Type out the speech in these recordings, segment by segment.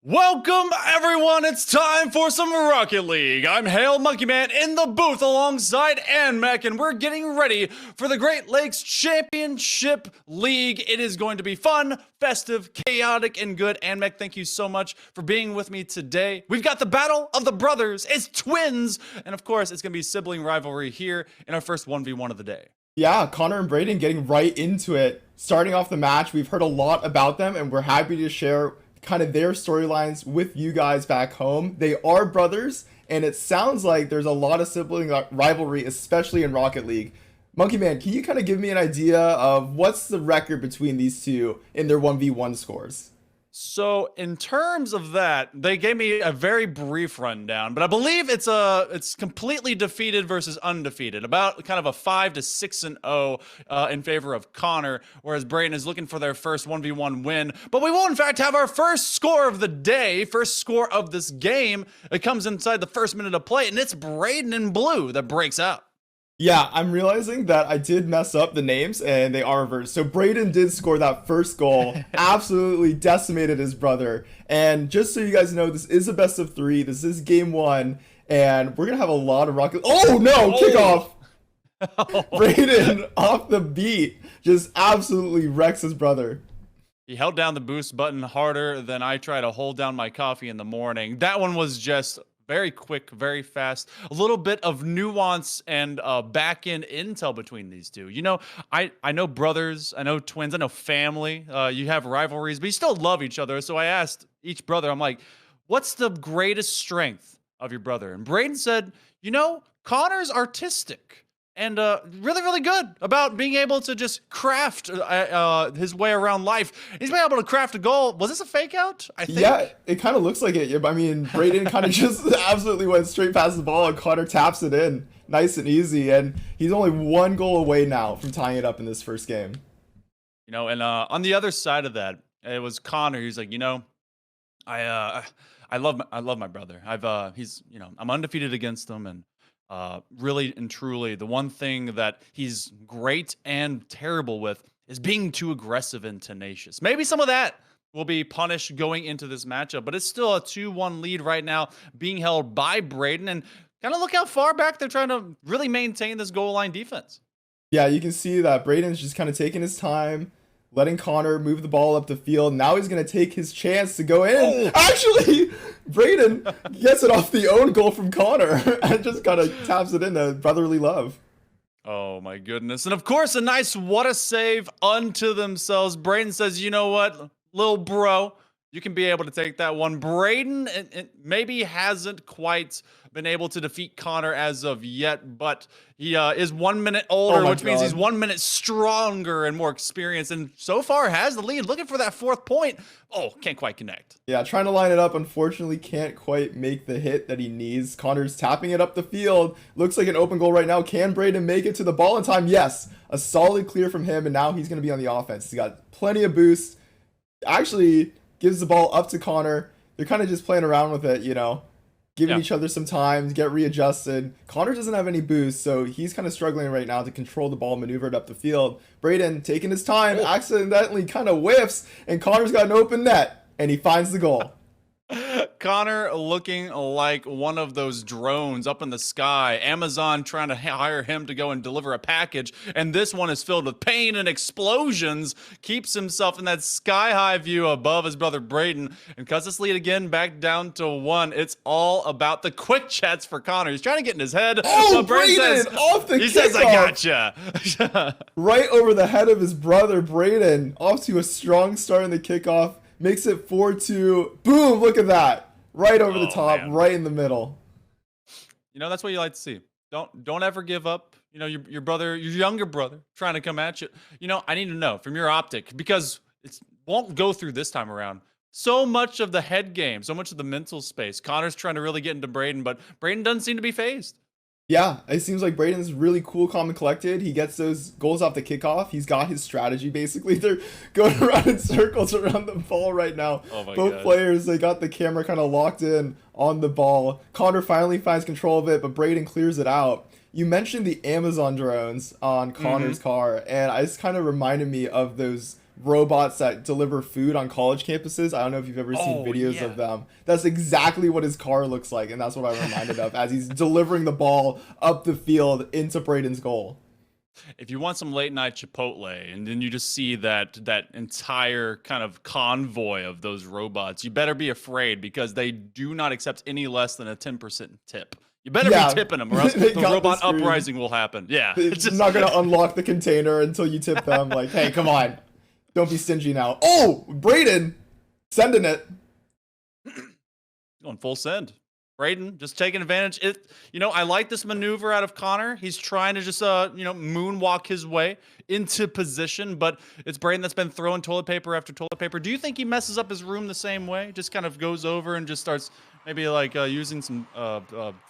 Welcome, everyone. It's time for some Rocket League. I'm HailMonkeyMan in the booth alongside AnMec, and we're getting ready for the Great Lakes Championship League. It is going to be fun, festive, chaotic, and good. AnMec, thank you so much for being with me today. We've got the Battle of the Brothers. It's twins. And of course, it's going to be sibling rivalry here in our first 1v1 of the day. Yeah, Connor and Braden getting right into it. Starting off the match, we've heard a lot about them, and we're happy to share kind of their storylines with you guys back home. They are brothers, and it sounds like there's a lot of sibling rivalry, especially in Rocket League. Monkey Man, can you kind of give me an idea of what's the record between these two in their 1v1 scores? So in terms of that, they gave me a very brief rundown, but I believe it's completely defeated versus undefeated, about kind of a 5 to 6-0 in favor of Connor, whereas Braden is looking for their first 1v1 win. But we will in fact have our first score of the day, first score of this game. It comes inside the first minute of play, and it's Braden in blue that breaks out. Yeah, I'm realizing that I did mess up the names and they are reversed. So Braden did score that first goal, absolutely decimated his brother. And just so you guys know, this is a best of 3. This is game 1, and we're going to have a lot of Rocket... Oh, no! Kickoff! Oh. Braden, off the beat, just absolutely wrecks his brother. He held down the boost button harder than I try to hold down my coffee in the morning. That one was just... very quick, very fast. A little bit of nuance and back-end intel between these two. You know, I know brothers, I know twins, I know family. You have rivalries, but you still love each other. So I asked each brother, I'm like, what's the greatest strength of your brother? And Braden said, you know, Connor's artistic. And really, really good about being able to just craft his way around life. He's been able to craft a goal. Was this a fake out? I think. Yeah, it kind of looks like it. I mean, Braden kind of just absolutely went straight past the ball, and Connor taps it in nice and easy. And he's only 1 goal away now from tying it up in this first game. You know, and on the other side of that, it was Connor. He's like, you know, I love my brother. I'm undefeated against him, and really and truly, the one thing that he's great and terrible with is being too aggressive and tenacious. Maybe some of that will be punished going into this matchup, but it's still a 2-1 lead right now being held by Braden. And kind of look how far back they're trying to really maintain this goal line defense. Yeah, you can see that Braden's just kind of taking his time, letting Connor move the ball up the field. Now he's going to take his chance to go in. Oh. Actually, Braden gets it off the own goal from Connor and just kind of taps it into brotherly love. Oh my goodness. And of course, a nice what a save unto themselves. Braden says, you know what, little bro, you can be able to take that one. Braden maybe hasn't quite been able to defeat Connor as of yet, but he is 1 minute older, which means he's 1 minute stronger and more experienced, and so far has the lead. Looking for that 4th point. Oh, can't quite connect. Yeah, trying to line it up. Unfortunately, can't quite make the hit that he needs. Connor's tapping it up the field. Looks like an open goal right now. Can Braden make it to the ball in time? Yes. A solid clear from him, and now he's going to be on the offense. He's got plenty of boost. Actually gives the ball up to Connor. They're kind of just playing around with it, you know, giving each other some time to get readjusted. Connor doesn't have any boost, so he's kind of struggling right now to control the ball, maneuver it up the field. Braden taking his time, accidentally kind of whiffs, and Connor's got an open net, and he finds the goal. Connor looking like one of those drones up in the sky. Amazon trying to hire him to go and deliver a package. And this one is filled with pain and explosions. Keeps himself in that sky-high view above his brother Braden. And cuts this lead again back down to 1. It's all about the quick chats for Connor. He's trying to get in his head. Oh, Braden says, off the kickoff. He says, I gotcha. Right over the head of his brother, Braden. Off to a strong start in the kickoff. Makes it 4-2. Boom, look at that. Right over the top, man. Right in the middle. You know, that's what you like to see. Don't ever give up. You know, your brother, your younger brother, trying to come at you. You know, I need to know from your optic, because it won't go through this time around. So much of the head game, so much of the mental space. Connor's trying to really get into Braden, but Braden doesn't seem to be phased. Yeah, it seems like Braden's really cool, calm, and collected. He gets those goals off the kickoff. He's got his strategy, basically. They're going around in circles around the ball right now. Oh my Both God. players, they got the camera kind of locked in on the ball. Connor finally finds control of it, but Braden clears it out. You mentioned the Amazon drones on Connor's car, and it just kind of reminded me of those robots that deliver food on college campuses. I don't know if you've ever seen videos of them. That's exactly what his car looks like, and that's what I'm reminded of as he's delivering the ball up the field into Braden's goal. If you want some late night Chipotle, and then you just see that entire kind of convoy of those robots, you better be afraid, because they do not accept any less than a 10% tip. You better be tipping them, or else the robot uprising will happen. Yeah, it's just not gonna unlock the container until you tip them. Like, hey, come on, don't be stingy now. Oh, Braden sending it, going full send. Braden just taking advantage. I like this maneuver out of Connor. He's trying to just, moonwalk his way into position, but it's Braden that's been throwing toilet paper after toilet paper. Do you think he messes up his room the same way? Just kind of goes over and just starts maybe like using some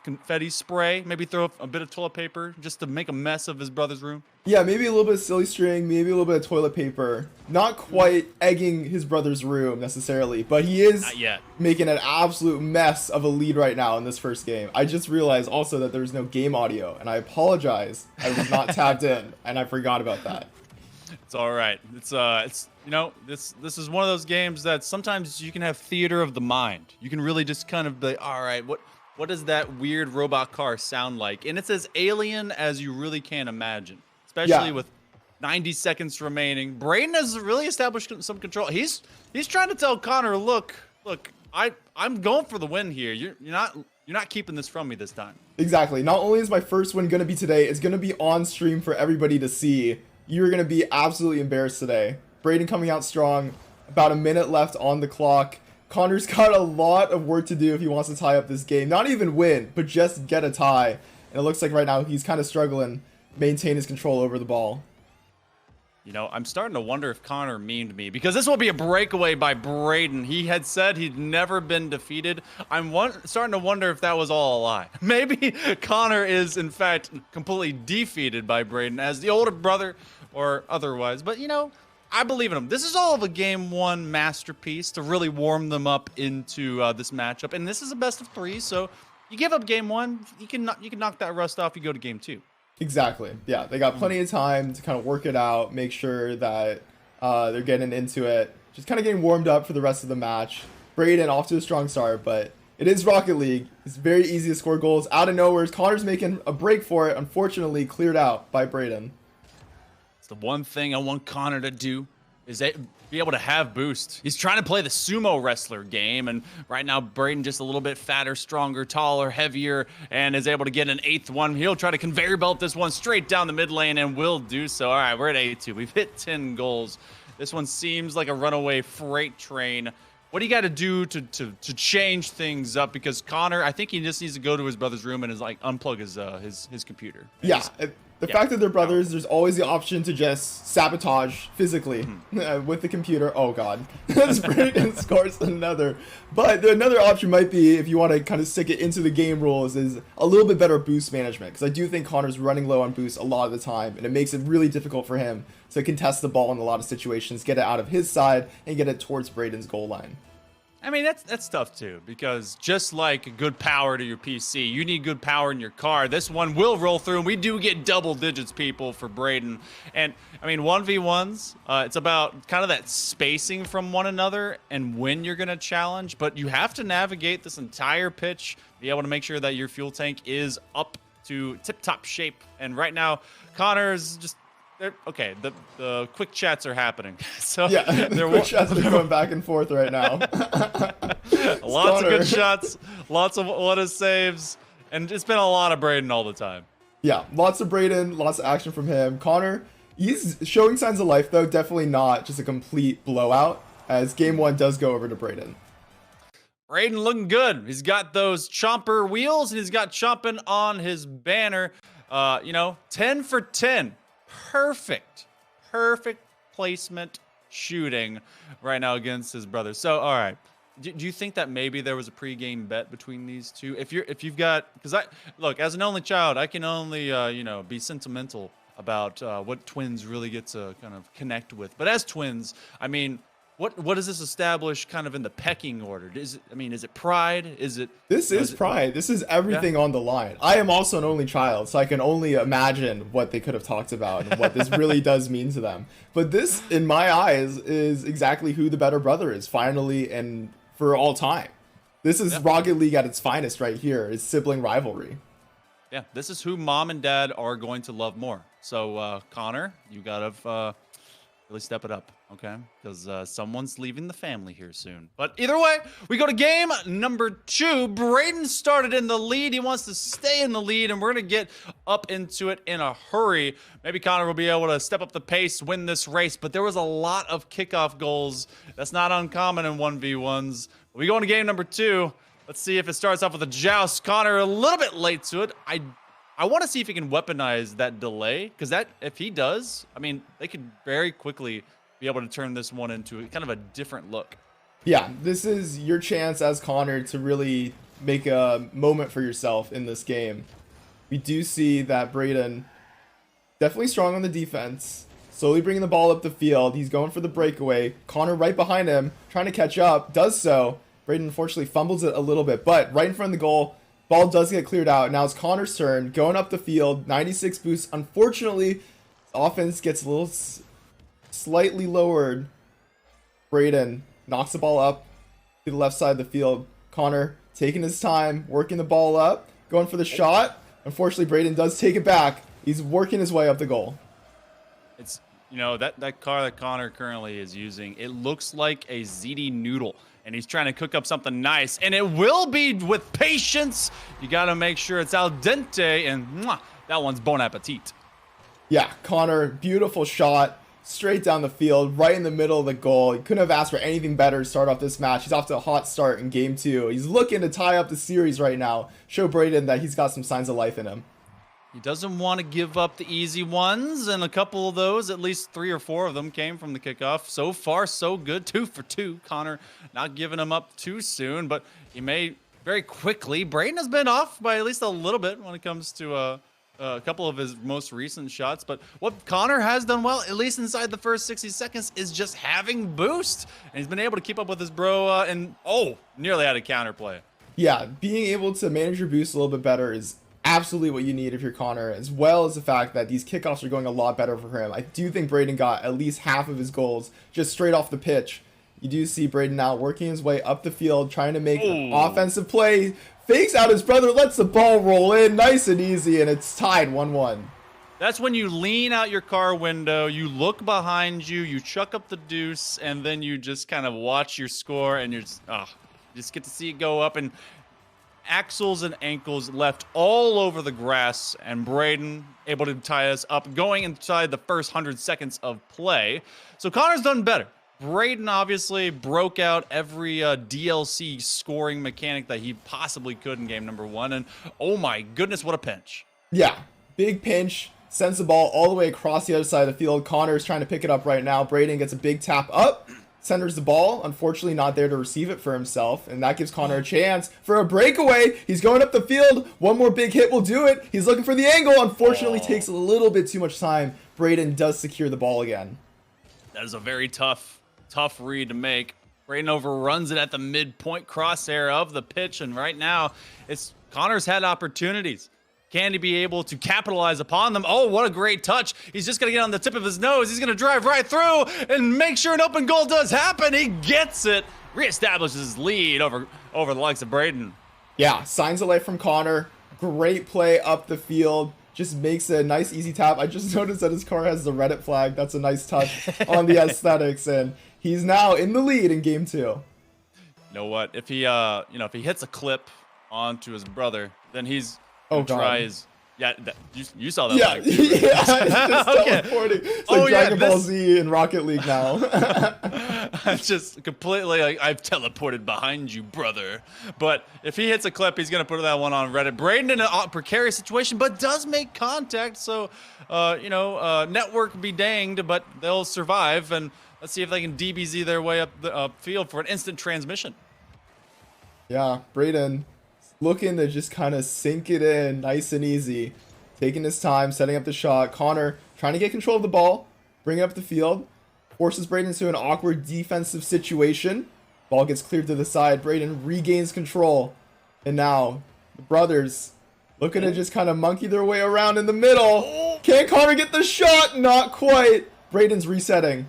confetti spray, maybe throw a bit of toilet paper just to make a mess of his brother's room? Yeah, maybe a little bit of silly string, maybe a little bit of toilet paper. Not quite egging his brother's room necessarily, but he is making an absolute mess of a lead right now in this first game. I just realized also that there was no game audio, and I apologize. I was not tapped in, and I forgot about that. It's all right. This is one of those games that sometimes you can have theater of the mind. You can really just kind of be, all right, what does that weird robot car sound like? And it's as alien as you really can imagine. Especially with 90 seconds remaining. Braden has really established some control. He's trying to tell Connor, look, I'm going for the win here. You're not keeping this from me this time. Exactly. Not only is my first win gonna be today, it's gonna be on stream for everybody to see. You're gonna be absolutely embarrassed today. Braden coming out strong. About a minute left on the clock. Connor's got a lot of work to do if he wants to tie up this game. Not even win, but just get a tie. And it looks like right now he's kind of struggling maintain his control over the ball. I'm starting to wonder if Connor memed me, because this will be a breakaway by Braden. He had said he'd never been defeated. I'm starting to wonder if that was all a lie. Maybe Connor is, in fact, completely defeated by Braden as the older brother or otherwise. But, I believe in him. This is all of a game one masterpiece to really warm them up into this matchup. And this is a best of three, so you give up game one, you can knock that rust off, you go to game two. Exactly. Yeah, they got plenty of time to kind of work it out, make sure that they're getting into it, just kind of getting warmed up for the rest of the match. Braden off to a strong start, but it is Rocket League. It's very easy to score goals out of nowhere. Connor's making a break for it, unfortunately cleared out by Braden. It's the one thing I want Connor to do is be able to have boost. He's trying to play the sumo wrestler game, and right now Braden just a little bit fatter, stronger, taller, heavier, and is able to get an eighth one. He'll try to conveyor belt this one straight down the mid lane, and will do so. All right, we're at 82. We've hit 10 goals. This one seems like a runaway freight train. What do you got to do to change things up? Because Connor, I think he just needs to go to his brother's room and unplug his computer. Yeah. The fact that they're brothers, there's always the option to just sabotage physically with the computer. Oh, God. Braden scores another. But another option might be, if you want to kind of stick it into the game rules, is a little bit better boost management. Because I do think Connor's running low on boost a lot of the time, and it makes it really difficult for him to contest the ball in a lot of situations, get it out of his side, and get it towards Braden's goal line. I mean, that's tough too, because just like good power to your PC, you need good power in your car. This one will roll through, and we do get double digits, people, for Braden. And I mean, 1v1s, it's about kind of that spacing from one another and when you're going to challenge, but you have to navigate this entire pitch, be able to make sure that your fuel tank is up to tip-top shape. And right now, Connor's just... Okay, the quick chats are happening. So yeah, the quick chats are going back and forth right now. Lots of good shots, lots of what is saves, and it's been a lot of Braden all the time. Yeah, lots of Braden, lots of action from him. Connor, he's showing signs of life, though. Definitely not just a complete blowout, as game one does go over to Braden. Braden looking good. He's got those chomper wheels, and he's got chomping on his banner. 10 for 10. Perfect placement shooting right now against his brother. So, all right. Do you think that maybe there was a pregame bet between these two? If you've got, because look, as an only child, I can only be sentimental about what twins really get to kind of connect with. But as twins, I mean, What does this establish kind of in the pecking order? Is it pride? Is it This is pride. This is everything on the line. I am also an only child, so I can only imagine what they could have talked about and what this really does mean to them. But this, in my eyes, is exactly who the better brother is, finally and for all time. This is Rocket League at its finest right here. It's sibling rivalry. Yeah, this is who mom and dad are going to love more. So, Connor, you gotta really step it up, okay? Because someone's leaving the family here soon. But either way, we go to game number 2. Braden started in the lead. He wants to stay in the lead, and we're going to get up into it in a hurry. Maybe Connor will be able to step up the pace, win this race, but there was a lot of kickoff goals. That's not uncommon in 1v1s. We go into game number 2. Let's see if it starts off with a joust. Connor a little bit late to it. I want to see if he can weaponize that delay, because if he does, I mean, they could very quickly be able to turn this one into kind of a different look. Yeah, this is your chance as Connor to really make a moment for yourself in this game. We do see that Braden definitely strong on the defense, slowly bringing the ball up the field. He's going for the breakaway. Connor right behind him, trying to catch up, does so. Braden unfortunately fumbles it a little bit, but right in front of the goal, ball does get cleared out. Now it's Connor's turn, going up the field, 96 boost. Unfortunately, offense gets a little slightly lowered. Braden knocks the ball up to the left side of the field. Connor taking his time, working the ball up, going for the shot. Unfortunately, Braden does take it back. He's working his way up the goal. It's, that car that Connor currently is using, it looks like a ZD noodle. And he's trying to cook up something nice. And it will be with patience. You got to make sure it's al dente. And that one's bon appetit. Yeah, Connor, beautiful shot. Straight down the field, right in the middle of the goal. He couldn't have asked for anything better to start off this match. He's off to a hot start in game 2. He's looking to tie up the series right now. Show Braden that he's got some signs of life in him. He doesn't want to give up the easy ones, and a couple of those, at least 3 or 4 of them, came from the kickoff. So far, so good. 2 for 2. Connor not giving him up too soon, but he may very quickly. Braden has been off by at least a little bit when it comes to a couple of his most recent shots. But what Connor has done well, at least inside the first 60 seconds, is just having boost. And he's been able to keep up with his bro and, nearly had a counterplay. Yeah, being able to manage your boost a little bit better is absolutely what you need if you're Connor, as well as the fact that these kickoffs are going a lot better for him. I do think Braden got at least half of his goals just straight off the pitch. You do see Braden now working his way up the field, trying to make an offensive play, fakes out his brother, lets the ball roll in nice and easy, and it's tied 1-1. That's when you lean out your car window, you look behind you, you chuck up the deuce, and then you just kind of watch your score, and you're just get to see it go up. And axles and ankles left all over the grass, and Braden able to tie us up going inside the first 100 seconds of play. So Connor's done better. Braden obviously broke out every DLC scoring mechanic that he possibly could in game number 1, and oh my goodness, what a pinch. Yeah, big pinch, sends the ball all the way across the other side of the field. Connor's trying to pick it up right now. Braden gets a big tap up, centers the ball, unfortunately not there to receive it for himself, and that gives Connor a chance for a breakaway. He's going up the field. One more big hit will do it. He's looking for the angle. Unfortunately, takes a little bit too much time. Braden does secure the ball again. That is a very tough read to make. Braden overruns it at the midpoint crosshair of the pitch, and right now, Connor's had opportunities. Can he be able to capitalize upon them? Oh, what a great touch. He's just going to get on the tip of his nose. He's going to drive right through and make sure an open goal does happen. He gets it. Reestablishes his lead over the likes of Braden. Yeah, signs of life from Connor. Great play up the field. Just makes a nice, easy tap. I just noticed that his car has the Reddit flag. That's a nice touch on the aesthetics. And he's now in the lead in game 2. You know what? If he, if he hits a clip onto his brother, then he's... tries. Yeah, you saw that. Yeah, live, yeah, it's just okay. teleporting. It's like Dragon Ball Z in Rocket League now. It's just completely like, I've teleported behind you, brother. But if he hits a clip, he's gonna put that one on Reddit. Braden in a precarious situation, but does make contact. So, network be danged, but they'll survive. And let's see if they can DBZ their way up the field for an instant transmission. Yeah, Braden looking to just kind of sink it in nice and easy. Taking his time, setting up the shot. Connor trying to get control of the ball, bring it up the field. forces Braden into an awkward defensive situation. Ball gets cleared to the side. Braden regains control. And now the brothers looking to just kind of monkey their way around in the middle. Can Connor get the shot? Not quite. Braden's resetting.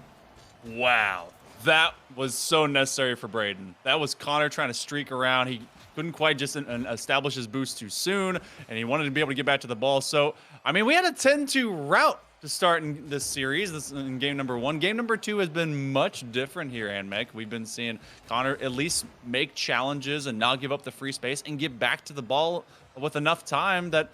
Wow. That was so necessary for Braden. That was Connor trying to streak around. He couldn't quite just establish his boost too soon, and he wanted to be able to get back to the ball. So, I mean, we had a 10-2 route to start in this series. This in game number 1. Game number 2 has been much different here, AnMec. We've been seeing Connor at least make challenges and not give up the free space and get back to the ball with enough time that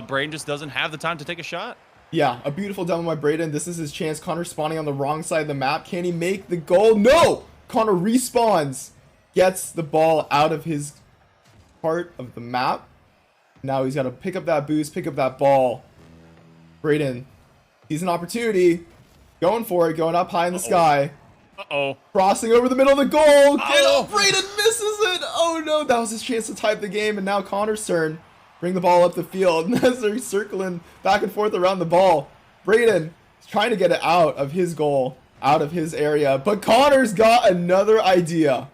Braden just doesn't have the time to take a shot. Yeah, a beautiful demo by Braden. This is his chance. Connor spawning on the wrong side of the map. Can he make the goal? No! Connor respawns. Gets the ball out of his part of the map. Now he's got to pick up that boost, pick up that ball. Braden, he's an opportunity. Going for it, going up high in the sky. Crossing over the middle of the goal. Braden misses it. Oh no, that was his chance to tie up the game. And now Connor's turn. Bring the ball up the field. As they're circling back and forth around the ball. Braden is trying to get it out of his goal, out of his area. But Connor's got another idea.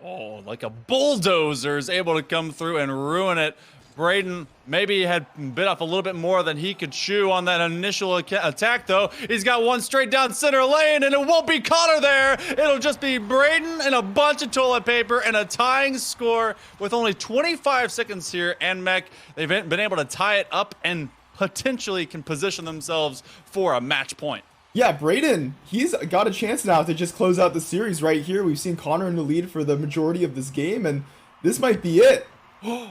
Oh, like a bulldozer is able to come through and ruin it. Braden maybe had bit off a little bit more than he could chew on that initial attack, though. He's got one straight down center lane, and it won't be Connor there. It'll just be Braden and a bunch of toilet paper and a tying score with only 25 seconds here. AnMec, they've been able to tie it up and potentially can position themselves for a match point. Yeah, Braden, he's got a chance now to just close out the series right here. We've seen Connor in the lead for the majority of this game, and this might be it.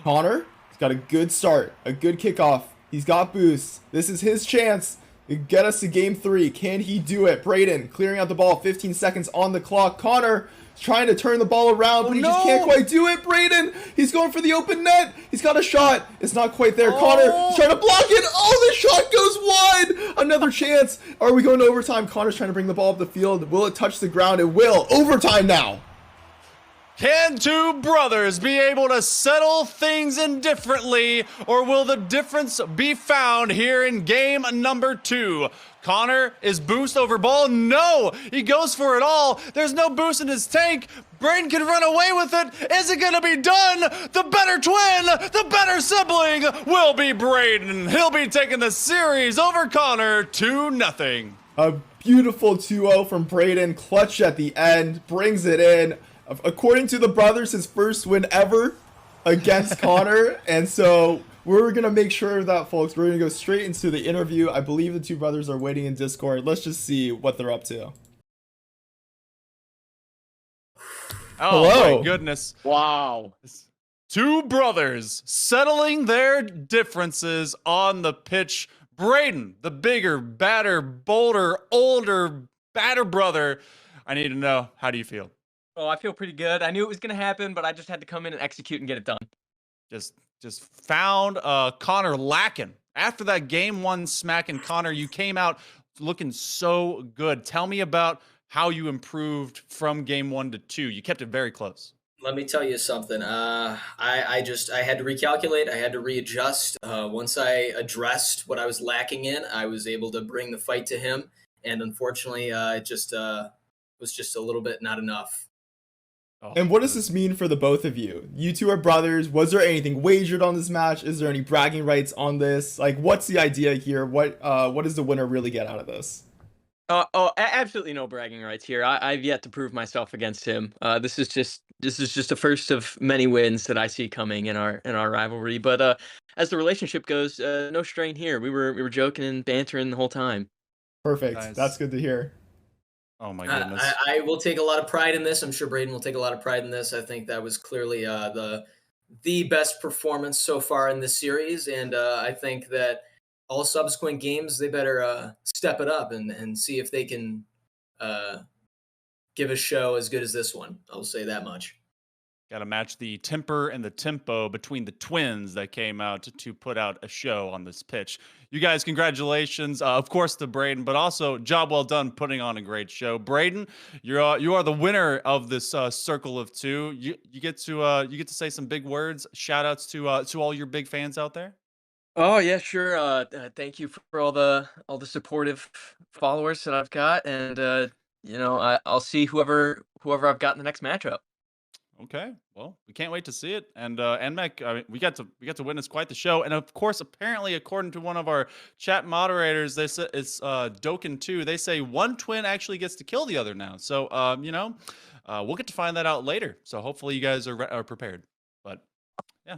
Connor got a good start, a good kickoff. He's got boosts. This is his chance to get us to game 3. Can he do it? Braden clearing out the ball, 15 seconds on the clock. Connor is trying to turn the ball around, but he just can't quite do it. Braden, he's going for the open net. He's got a shot. It's not quite there. Connor is trying to block it. Oh, the shot goes wide. Another chance. Are we going to overtime? Connor's trying to bring the ball up the field. Will it touch the ground? It will. Overtime now. Can two brothers be able to settle things indifferently, or will the difference be found here in game number 2? Connor is boost over ball. No, he goes for it all. There's no boost in his tank. Braden can run away with it. Is it going to be done? The better twin, the better sibling will be Braden. He'll be taking the series over Connor 2-0. A beautiful 2-0 from Braden. Clutch at the end. Brings it in. According to the brothers, his first win ever against Connor. And so we're going to make sure of that, folks. We're going to go straight into the interview. I believe the two brothers are waiting in Discord. Let's just see what they're up to. Oh, hello. My goodness. Wow. Two brothers settling their differences on the pitch. Braden, the bigger, badder, bolder, older, badder brother. I need to know, how do you feel? Oh, I feel pretty good. I knew it was going to happen, but I just had to come in and execute and get it done. Just found Connor lacking. After that game 1 smack in Connor, you came out looking so good. Tell me about how you improved from game 1 to 2. You kept it very close. Let me tell you something. I had to recalculate. I had to readjust. Once I addressed what I was lacking in, I was able to bring the fight to him. And unfortunately, it just was just a little bit not enough. And what does this mean for the both of you? You two are brothers. Was there anything wagered on this match? Is there any bragging rights on this? Like, what's the idea here? What does the winner really get out of this? Absolutely no bragging rights here. I've yet to prove myself against him. This is just the first of many wins that I see coming in our rivalry. But as the relationship goes, no strain here. We were joking and bantering the whole time. Perfect. Nice. That's good to hear. Oh my goodness. I will take a lot of pride in this. I'm sure Braden will take a lot of pride in this. I think that was clearly the best performance so far in this series, and I think that all subsequent games they better step it up and see if they can give a show as good as this one. I'll say that much. Got to match the temper and the tempo between the twins that came out to put out a show on this pitch. You guys, congratulations, of course, to Braden, but also job well done putting on a great show. Braden, you are the winner of this circle of 2. You get to say some big words. Shout outs to all your big fans out there. Oh yeah, sure. Thank you for all the supportive followers that I've got, and I'll see whoever I've got in the next matchup. Okay, well, we can't wait to see it. And NMEC, I mean, we got to witness quite the show. And of course, apparently, according to one of our chat moderators, they said it's Doken too. They say one twin actually gets to kill the other now. So we'll get to find that out later. So hopefully, you guys are prepared. But yeah,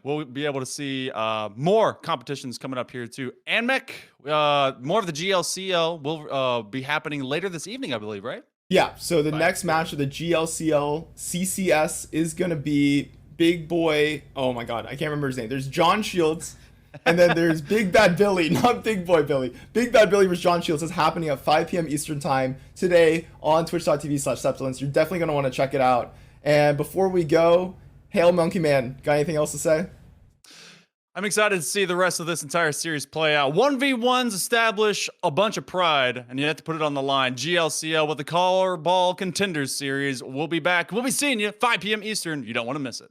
we'll be able to see more competitions coming up here too. AnMec, more of the GLCL will be happening later this evening, I believe, right? Yeah, so the Right. next match of the GLCL CCS is going to be Big Boy. Oh my God, I can't remember his name. There's John Shields, and then there's Big Bad Billy, not Big Boy Billy. Big Bad Billy versus John Shields is happening at 5 p.m. Eastern Time today on twitch.tv/Septilence. You're definitely going to want to check it out. And before we go, HailMonkeyMan, got anything else to say? I'm excited to see the rest of this entire series play out. 1v1s establish a bunch of pride, and you have to put it on the line. GLCL with the Carball Contenders series. We'll be back. We'll be seeing you 5 p.m. Eastern. You don't want to miss it.